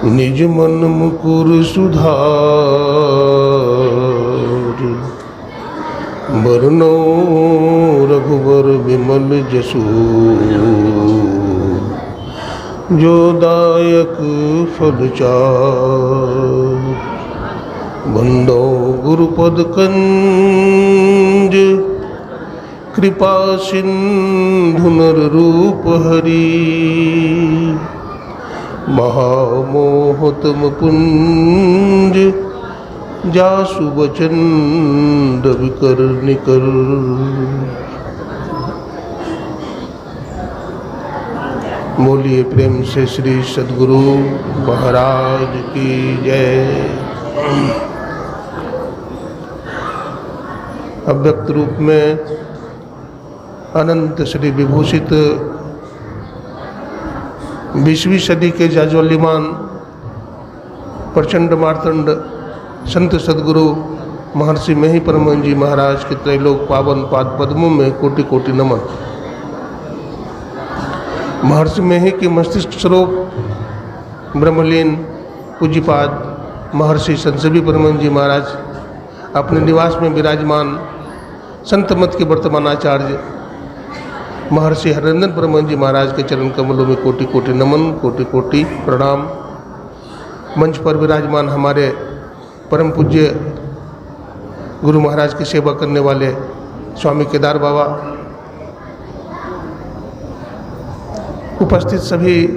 निज मन मुकुर सुधार, बरनौ रघुबर विमल जसु, जो दायक फल चार। बंदो गुरुपद कंज, कृपा सिंधु नर रूप हरि। महामोहतम पुंज, जासु वचन विकर निकर। बोलिए प्रेम से श्री सद्गुरु महाराज की जय। अव्यक्त रूप में अनंत श्री विभूषित 20वीं सदी के जाज्वल्यमान प्रचंड मार्तंड संत सद्गुरु महर्षि मेही परमहंस जी महाराज के त्रैलोक पावन पाद पद्मों में कोटि कोटि नमन। महर्षि मेही के मस्तिष्क स्वरूप ब्रह्मलीन पूज्यपाद महर्षि संतसेवी परमहंस जी महाराज अपने निवास में विराजमान संत मत के वर्तमान आचार्य महर्षि हरिनंदन परमहंस जी महाराज के चरण कमलों में कोटि कोटि नमन, कोटि कोटि प्रणाम। मंच पर विराजमान हमारे परम पूज्य गुरु महाराज की सेवा करने वाले स्वामी केदार बाबा, उपस्थित सभी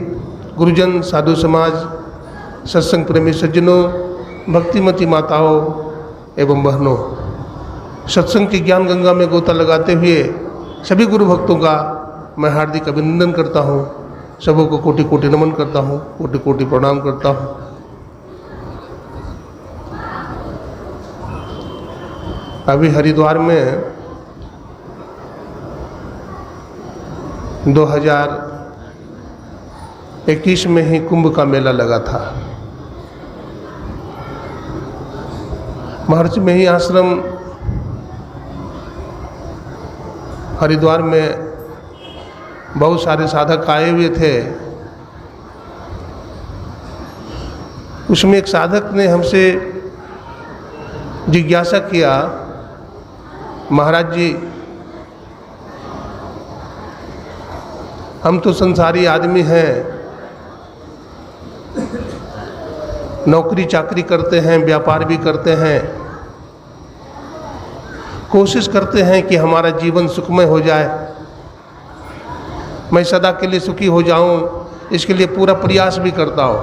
गुरुजन, साधु समाज, सत्संग प्रेमी सज्जनों, भक्तिमती माताओं एवं बहनों, सत्संग की ज्ञान गंगा में गोता लगाते हुए सभी गुरु भक्तों का मैं हार्दिक अभिनंदन करता हूँ। सबों को कोटि कोटि नमन करता हूँ, कोटि कोटि प्रणाम करता हूँ। अभी हरिद्वार में 2021 में ही कुंभ का मेला लगा था। महर्षि मेही आश्रम हरिद्वार में बहुत सारे साधक आए हुए थे। उसमें एक साधक ने हमसे जिज्ञासा किया, महाराज जी हम तो संसारी आदमी हैं, नौकरी चाकरी करते हैं, व्यापार भी करते हैं, कोशिश करते हैं कि हमारा जीवन सुखमय हो जाए, मैं सदा के लिए सुखी हो जाऊं, इसके लिए पूरा प्रयास भी करता हूं।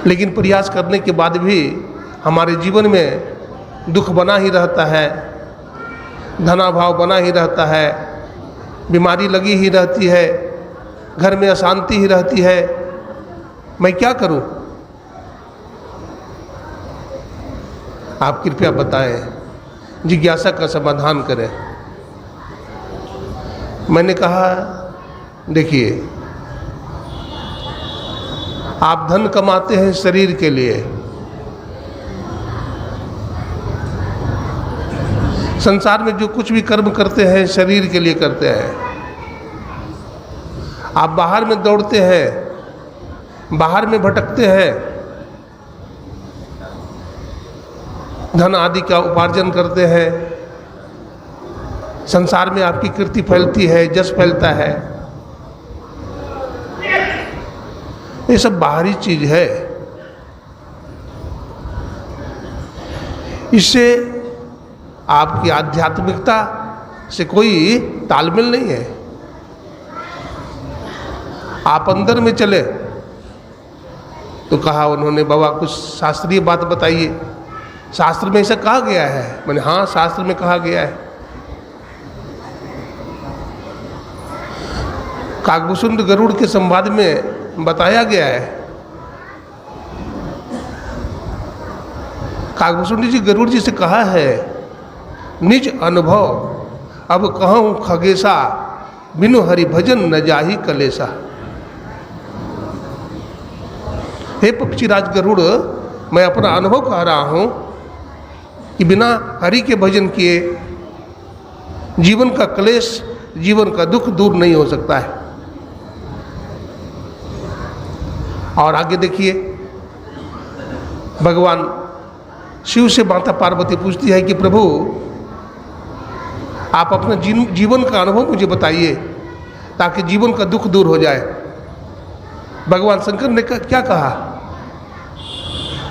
लेकिन प्रयास करने के बाद भी हमारे जीवन में दुख बना ही रहता है, धनाभाव बना ही रहता है, बीमारी लगी ही रहती है, घर में अशांति ही रहती है। मैं क्या करूं? आप कृपया बताएं, जिज्ञासा का समाधान करें। मैंने कहा, देखिए आप धन कमाते हैं शरीर के लिए, संसार में जो कुछ भी कर्म करते हैं शरीर के लिए करते हैं। आप बाहर में दौड़ते हैं, बाहर में भटकते हैं, धन आदि का उपार्जन करते हैं, संसार में आपकी कीर्ति फैलती है, जस फैलता है। ये सब बाहरी चीज है, इससे आपकी आध्यात्मिकता से कोई तालमेल नहीं है। आप अंदर में चले। तो कहा उन्होंने, बाबा कुछ शास्त्रीय बात बताइए, शास्त्र में ऐसा कहा गया है? मैंने हाँ, शास्त्र में कहा गया है। काकभूषुंड गरुड़ के संवाद में बताया गया है। काकभूषुंड जी गरुड़ जी से कहा है, निज अनुभव अब कहूँ खगेशा, बिनु हरि भजन न जाहि कलेसा। हे पक्षीराज गरुड़, मैं अपना अनुभव कह रहा हूँ कि बिना हरि के भजन किए जीवन का क्लेश जीवन का दुख दूर नहीं हो सकता है। और आगे देखिए, भगवान शिव से माता पार्वती पूछती है कि प्रभु आप अपना जीवन का अनुभव मुझे बताइए ताकि जीवन का दुख दूर हो जाए। भगवान शंकर ने क्या कहा?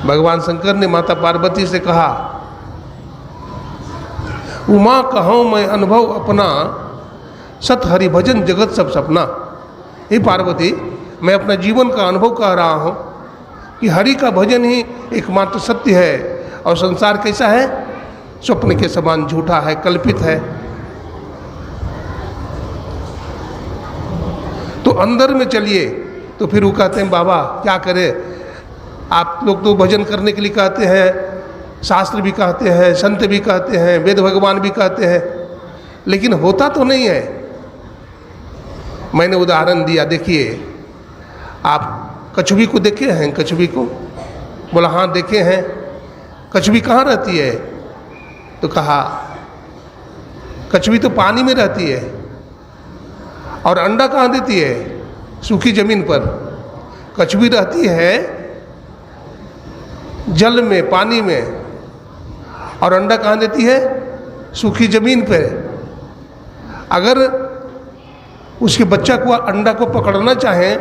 भगवान शंकर ने माता पार्वती से कहा, उमा कहूँ मैं अनुभव अपना, सत हरि भजन जगत सब सपना। हे पार्वती, मैं अपना जीवन का अनुभव कह रहा हूँ कि हरि का भजन ही एकमात्र सत्य है और संसार कैसा है? स्वप्न के समान झूठा है, कल्पित है। तो अंदर में चलिए। तो फिर वो कहते हैं बाबा क्या करें, आप लोग तो भजन करने के लिए कहते हैं, शास्त्र भी कहते हैं, संत भी कहते हैं, वेद भगवान भी कहते हैं, लेकिन होता तो नहीं है। मैंने उदाहरण दिया, देखिए आप कछुवी को देखे हैं? कछुवी को? बोला हाँ देखे हैं। कछुवी कहाँ रहती है? तो कहा कछुवी तो पानी में रहती है। और अंडा कहाँ देती है? सूखी जमीन पर। कछुवी रहती है जल में, पानी में, और अंडा कहाँ देती है? सूखी जमीन पे। अगर उसके बच्चा को, अंडा को पकड़ना चाहे,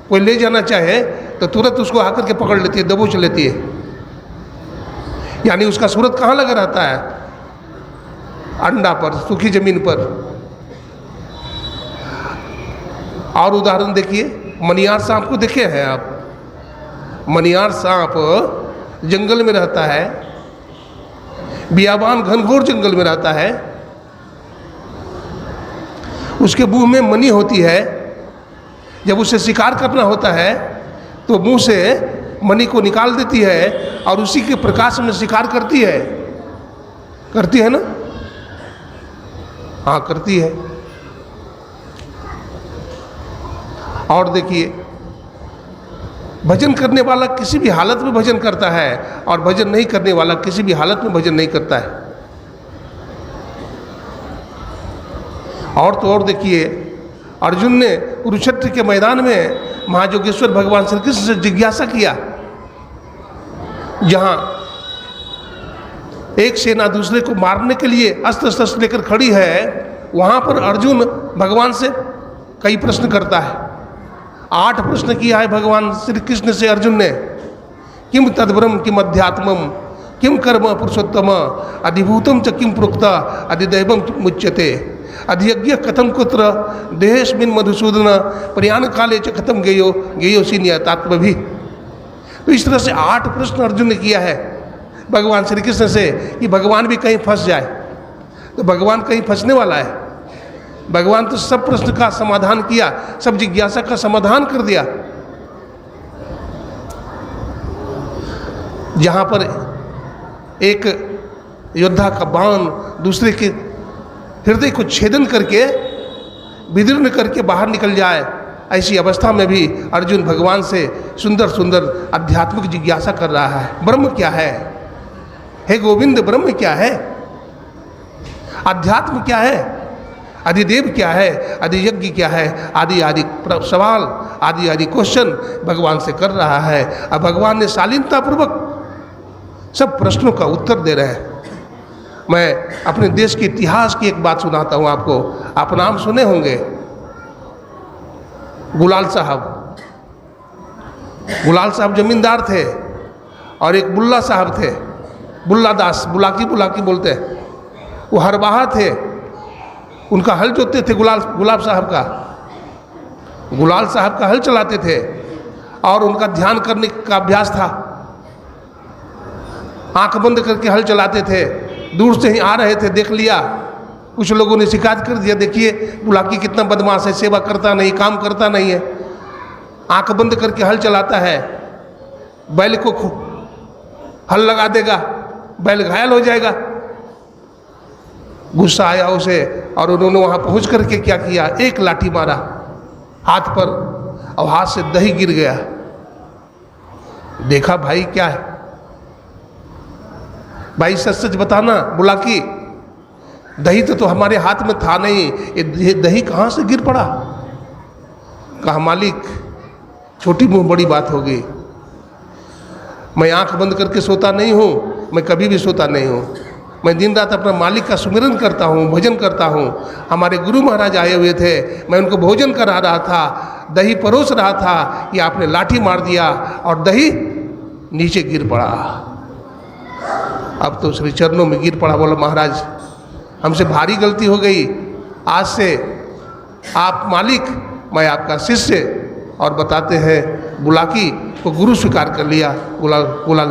कोई ले जाना चाहे, तो तुरंत उसको आकर के पकड़ लेती है, दबोच लेती है। यानी उसका सूरत कहाँ लगा रहता है? अंडा पर, सूखी जमीन पर। और उदाहरण देखिए, मनियार सांप को देखे हैं आप? मनियार सांप जंगल में रहता है, बियाबान घनघोर जंगल में रहता है। उसके मुंह में मनी होती है। जब उसे शिकार करना होता है तो मुंह से मनी को निकाल देती है और उसी के प्रकाश में शिकार करती है। करती है ना? हाँ करती है। और देखिए, भजन करने वाला किसी भी हालत में भजन करता है और भजन नहीं करने वाला किसी भी हालत में भजन नहीं करता है। और तो और देखिए, अर्जुन ने कुरुक्षेत्र के मैदान में महायोगेश्वर भगवान श्री कृष्ण से जिज्ञासा किया। जहाँ एक सेना दूसरे को मारने के लिए अस्त्र शस्त्र लेकर खड़ी है, वहाँ पर अर्जुन भगवान से कई प्रश्न करता है। 8 प्रश्न किया है भगवान श्री कृष्ण से अर्जुन ने। किम तद्ब्रह्म किम अध्यात्मम किम कर्म पुरुषोत्तम अधिभूतम च किम प्रोक्ता अधिदैवम मुच्यते अधियज्ञ कथम कुत्र देहेस्मिन् मधुसूदन प्रयाण काले च कथम गेयोसी नियतात्म भी। तो इस तरह से 8 प्रश्न अर्जुन ने किया है भगवान श्री कृष्ण से कि भगवान भी कहीं फंस जाए। तो भगवान कहीं फंसने वाला है? भगवान तो सब प्रश्न का समाधान किया, सब जिज्ञासा का समाधान कर दिया। जहाँ पर एक योद्धा का बाण दूसरे के हृदय को छेदन करके, विदीर्ण करके बाहर निकल जाए, ऐसी अवस्था में भी अर्जुन भगवान से सुंदर सुंदर आध्यात्मिक जिज्ञासा कर रहा है। ब्रह्म क्या है? हे गोविंद, ब्रह्म क्या है? अध्यात्म क्या है? अधिदेव क्या है? अधियज्ञ क्या है? आदि आदि सवाल, आदि आदि क्वेश्चन भगवान से कर रहा है। अब भगवान ने शालीनतापूर्वक सब प्रश्नों का उत्तर दे रहे हैं। मैं अपने देश के इतिहास की एक बात सुनाता हूँ आपको। आप नाम सुने होंगे, गुलाल साहब। गुलाल साहब जमींदार थे और एक बुल्ला साहब थे, बुल्ला दास, बुलाकी बोलते हैं। वो हरवाहा थे, उनका हल जोतते थे गुलाब साहब का। गुलाल साहब का हल चलाते थे और उनका ध्यान करने का अभ्यास था। आंख बंद करके हल चलाते थे। दूर से ही आ रहे थे, देख लिया, कुछ लोगों ने शिकायत कर दिया, देखिए बुलाकी कितना बदमाश है, सेवा करता नहीं, काम करता नहीं है, आंख बंद करके हल चलाता है, बैल को हल लगा देगा, बैल घायल हो जाएगा। गुस्सा आया उसे और उन्होंने वहां पहुंच करके क्या किया, एक लाठी मारा हाथ पर और हाथ से दही गिर गया। देखा भाई क्या है, भाई सच सच बताना बुलाकी, दही तो हमारे हाथ में था नहीं, ये दही कहाँ से गिर पड़ा। कहा मालिक छोटी मुँह बड़ी बात हो गई, मैं आंख बंद करके सोता नहीं हूँ, मैं कभी भी सोता नहीं हूँ, मैं दिन रात अपना मालिक का सुमिरन करता हूँ, भजन करता हूँ। हमारे गुरु महाराज आए हुए थे, मैं उनको भोजन करा रहा था, दही परोस रहा था, ये आपने लाठी मार दिया और दही नीचे गिर पड़ा। अब तो श्री चरणों में गिर पड़ा, बोला महाराज हमसे भारी गलती हो गई, आज से आप मालिक, मैं आपका शिष्य। और बताते हैं बुलाकी को गुरु स्वीकार कर लिया। बुला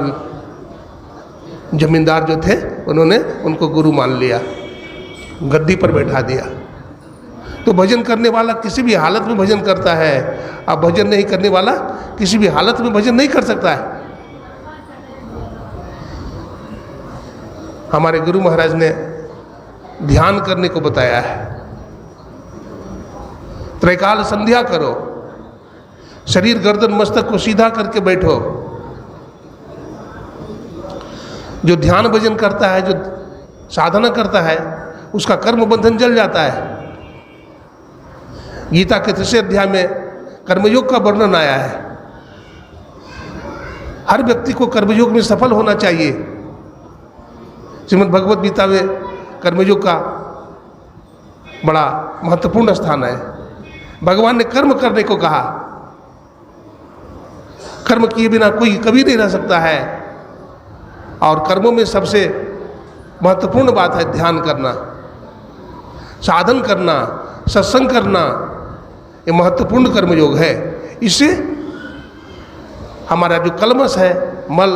जमींदार जो थे उन्होंने उनको गुरु मान लिया, गद्दी पर बैठा दिया। तो भजन करने वाला किसी भी हालत में भजन करता है, अब भजन नहीं करने वाला किसी भी हालत में भजन नहीं कर सकता है। हमारे गुरु महाराज ने ध्यान करने को बताया है। त्रैकाल संध्या करो, शरीर गर्दन मस्तक को सीधा करके बैठो। जो ध्यान भजन करता है, जो साधना करता है, उसका कर्म बंधन जल जाता है। गीता के 3 अध्याय में कर्मयोग का वर्णन आया है। हर व्यक्ति को कर्मयोग में सफल होना चाहिए। श्रीमद् भगवद गीता में कर्मयोग का बड़ा महत्वपूर्ण स्थान है। भगवान ने कर्म करने को कहा। कर्म किए बिना कोई कभी नहीं रह सकता है। और कर्मों में सबसे महत्वपूर्ण बात है ध्यान करना, साधन करना, सत्संग करना। ये महत्वपूर्ण कर्मयोग है। इससे हमारा जो कलमश है, मल,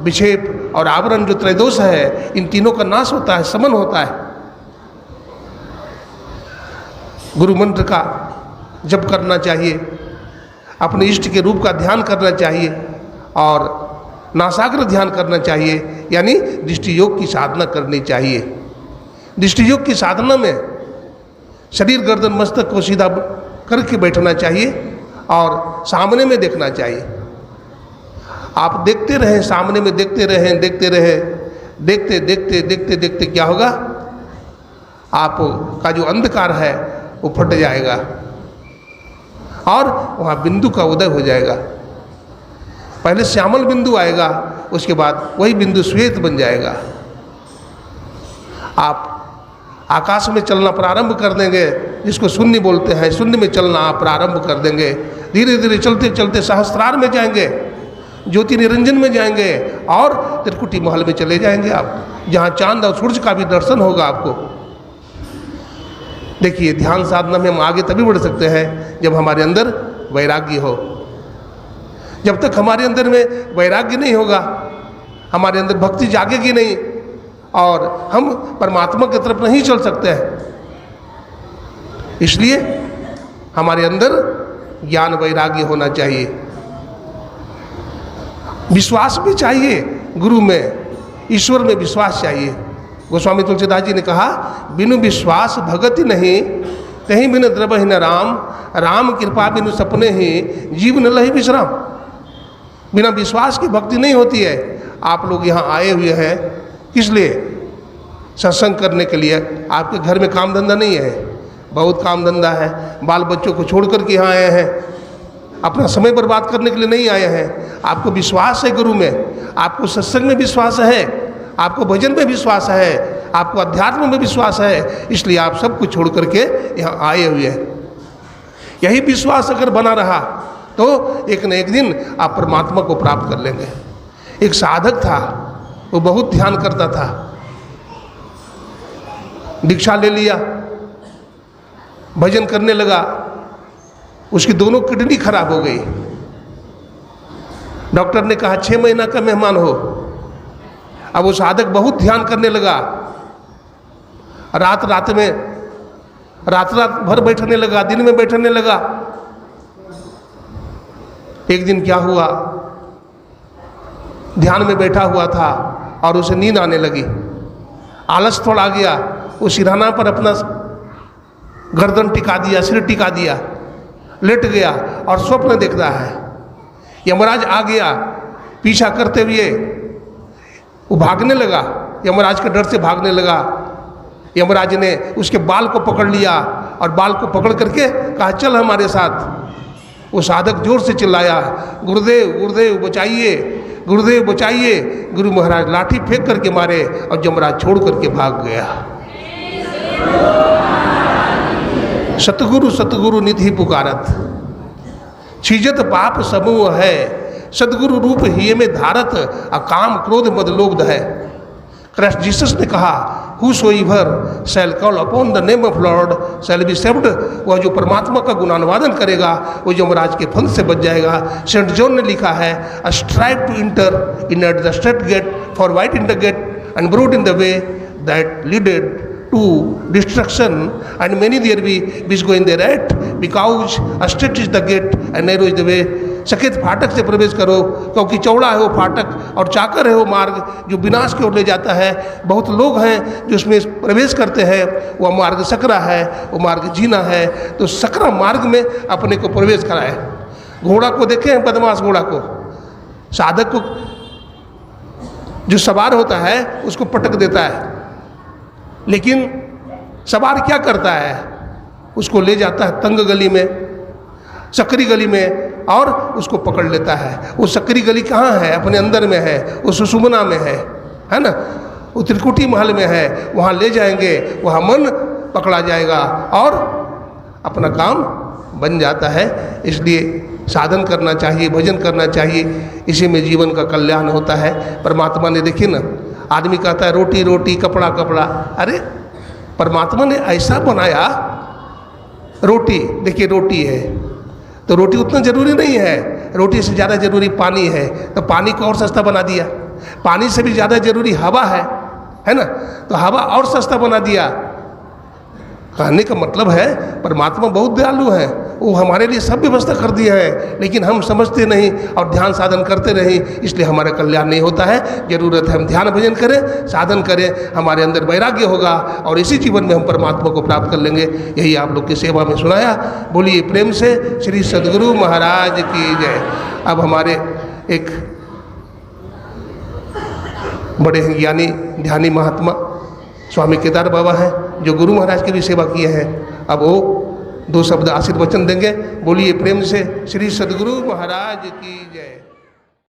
विक्षेप और आवरण, जो त्रैदोष है, इन तीनों का नाश होता है, समन होता है। गुरु मंत्र का जप करना चाहिए, अपने इष्ट के रूप का ध्यान करना चाहिए और नासाग्र ध्यान करना चाहिए, यानी दृष्टि योग की साधना करनी चाहिए। दृष्टि योग की साधना में शरीर गर्दन मस्तक को सीधा करके बैठना चाहिए और सामने में देखना चाहिए। आप देखते रहें, सामने में देखते रहें, देखते रहें। देखते देखते देखते देखते क्या होगा, आपका जो अंधकार है वो फट जाएगा और वहाँ बिंदु का उदय हो जाएगा। पहले श्यामल बिंदु आएगा, उसके बाद वही बिंदु श्वेत बन जाएगा। आप आकाश में चलना प्रारंभ कर देंगे, जिसको शून्य बोलते हैं, शून्य में चलना आप प्रारंभ कर देंगे। धीरे धीरे चलते चलते सहस्त्रार में जाएंगे, ज्योति निरंजन में जाएंगे और त्रिकुटी महल में चले जाएंगे आप, जहाँ चांद और सूरज का भी दर्शन होगा आपको। देखिए, ध्यान साधना में हम आगे तभी बढ़ सकते हैं जब हमारे अंदर वैराग्य हो। जब तक हमारे अंदर में वैराग्य नहीं होगा, हमारे अंदर भक्ति जागेगी नहीं और हम परमात्मा की तरफ नहीं चल सकते हैं। इसलिए हमारे अंदर ज्ञान वैराग्य होना चाहिए, विश्वास भी चाहिए गुरु में, ईश्वर में विश्वास चाहिए। गोस्वामी तुलसीदास जी ने कहा, बिनु विश्वास भगति नहीं, कहीं बिन द्रवहि न राम, राम कृपा बिनु सपने ही, जीव न लहि विश्राम। बिना विश्वास की भक्ति नहीं होती है। आप लोग यहाँ आए हुए हैं किस लिए? सत्संग करने के लिए। आपके घर में काम धंधा नहीं है? बहुत काम धंधा है। बाल बच्चों को छोड़ कर के यहाँ आए हैं, अपना समय बर्बाद करने के लिए नहीं आए हैं। आपको विश्वास है गुरु में, आपको सत्संग में विश्वास है, आपको भजन में विश्वास है, आपको अध्यात्म में विश्वास है, इसलिए आप सब कुछ छोड़ करके यहाँ आए हुए हैं। यही विश्वास अगर बना रहा तो एक न एक दिन आप परमात्मा को प्राप्त कर लेंगे। एक साधक था, वो बहुत ध्यान करता था, दीक्षा ले लिया, भजन करने लगा, उसकी दोनों किडनी खराब हो गई। डॉक्टर ने कहा 6 महीना का मेहमान हो। अब वो साधक बहुत ध्यान करने लगा, रात रात भर बैठने लगा, दिन में बैठने लगा। एक दिन क्या हुआ, ध्यान में बैठा हुआ था और उसे नींद आने लगी, आलस थोड़ा आ गया। वो सिरहाना पर अपना गर्दन टिका दिया, सिर टिका दिया, लेट गया और स्वप्न देख रहा है। यमराज आ गया पीछा करते हुए, वो भागने लगा, यमराज के डर से भागने लगा। यमराज ने उसके बाल को पकड़ लिया और बाल को पकड़ करके कहा चल हमारे साथ। वो साधक जोर से चिल्लाया, गुरुदेव गुरुदेव बचाइए, गुरुदेव बचाइए। गुरु महाराज लाठी फेंक करके मारे और यमराज छोड़ करके भाग गया। सतगुरु सतगुरु निधि पुकारत, छिजत पाप समूह है, सदगुरु रूप ही में धारत, अकाम क्रोध मद लोभ है। क्राइस्ट जीसस ने कहा, whosoever shall call upon the name of Lord shall be saved। वह जो परमात्मा का गुणानुवादन करेगा वो यमराज के फंद से बच जाएगा। सेंट जॉन ने लिखा है, strive to enter in at the straight gate, for wide in the gate and broad in the way that leadeth to destruction, and many there be which go in thereat, because straight is the gate and narrow is the way। सकेत फाटक से प्रवेश करो, क्योंकि चौड़ा है वो फाटक और चाकर है वो मार्ग जो विनाश की ओर ले जाता है। बहुत लोग हैं जो उसमें प्रवेश करते हैं, वह मार्ग सकरा है, वो मार्ग जीना है। तो सकरा मार्ग में अपने को प्रवेश कराए। घोड़ा को देखे हैं, बदमाश घोड़ा को, साधक को जो सवार होता है उसको पटक देता है, लेकिन सवार क्या करता है, उसको ले जाता है तंग गली में, सकरी गली में, और उसको पकड़ लेता है। वो सकरी गली कहाँ है? अपने अंदर में है, वो सुषुम्ना में है ना, वो त्रिकुटी महल में है। वहाँ ले जाएंगे, वहाँ मन पकड़ा जाएगा और अपना काम बन जाता है। इसलिए साधन करना चाहिए, भजन करना चाहिए, इसी में जीवन का कल्याण होता है। परमात्मा ने, देखिए ना, आदमी कहता है रोटी रोटी कपड़ा कपड़ा, अरे परमात्मा ने ऐसा बनाया, रोटी देखिए रोटी है तो रोटी उतना ज़रूरी नहीं है, रोटी से ज़्यादा ज़रूरी पानी है, तो पानी को और सस्ता बना दिया। पानी से भी ज़्यादा ज़रूरी हवा है ना, तो हवा और सस्ता बना दिया। कहने का मतलब है परमात्मा बहुत दयालु है, वो हमारे लिए सब व्यवस्था कर दिया है, लेकिन हम समझते नहीं और ध्यान साधन करते नहीं, इसलिए हमारा कल्याण नहीं होता है। जरूरत है हम ध्यान भजन करें, साधन करें, हमारे अंदर वैराग्य होगा और इसी जीवन में हम परमात्मा को प्राप्त कर लेंगे। यही आप लोग की सेवा में सुनाया। बोलिए प्रेम से श्री सद्गुरु महाराज की जय। अब हमारे एक बड़े ज्ञानी ध्यानी महात्मा स्वामी केदार बाबा हैं, जो गुरु महाराज की भी सेवा किए हैं। अब वो 2 शब्द आशीर्वचन देंगे। बोलिए प्रेम से श्री सद्गुरु महाराज की जय।